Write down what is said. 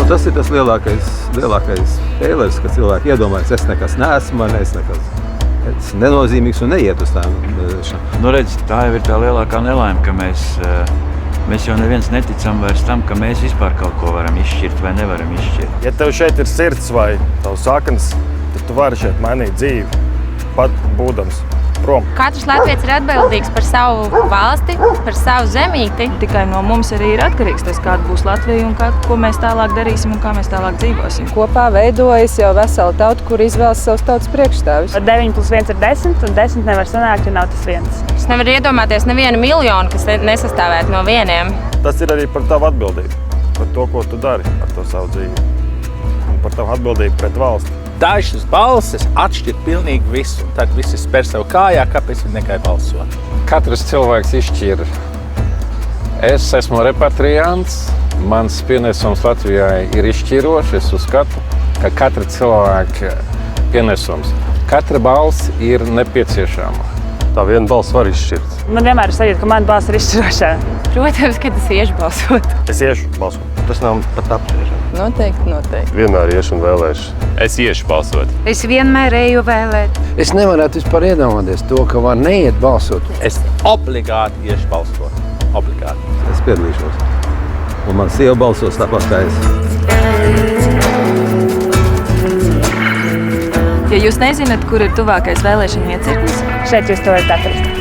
Tas ir tas lielākais spēlers, ka cilvēki iedomājas, es nekas neesmu, es nekas nenozīmīgs un neiet uz tām vēlēšanām. Nu redz, tā jau ir tā lielākā nelaime, ka mēs jau neviens neticam vairs tam, ka mēs vispār kaut ko varam izšķirt vai nevaram izšķirt. Ja tev šeit ir sirds vai tavs saknes, tad tu vari šeit mainīt dzīvi, pat būdams prom. Katrs latvietis ir atbildīgs par savu valsti, par savu zemīti. Tikai no mums arī ir atkarīgs tas, kāda būs Latvija un ko mēs tālāk darīsim un kā mēs tālāk dzīvosim. Kopā veidojas jau vesela tauta, kur izvēlas savus tautas priekšstāvis. 9 + 1 ir 10, un 10 nevar sanākt, ja nav tas viens. Es nevaru iedomāties nevienu miljonu, kas nesastāvētu no vieniem. Tas ir arī par tavu atbildību, par to, ko tu dari ar to savu dzīvi. Un par tavu atbildību pret valsti. Dažas balsis atšķir pilnīgi visu. Tad visi spēr sev kājā, kāpēc viņi nekai balsot. Katrs cilvēks izšķir. Es esmu repatriants. Mans pienesums Latvijai ir izšķirošs. Es uzskatu, ka katra cilvēka pienesums, katra balss ir nepieciešama. Tā viena balss var izšķirt. Man vienmēr ir sajūta, ka mana balss ir izšķirošā. Protams, ka es iešu balsot. Es iešu balsot. Tas nav pat apspriežams. Noteikti. Vienmēr iešu un vēlēšu. Es iešu balsot. Es vienmēr eju vēlēt. Es nevarētu vispār iedomāties to, ka var neiet balsot. Es obligāti iešu balsot. Obligāti. Es piedalīšos. Un man sieva balsos tāpat kā es. Ja jūs nezināt, kur ir tuvākais vēlēšana iecirknis, šeit jūs to varat atrast.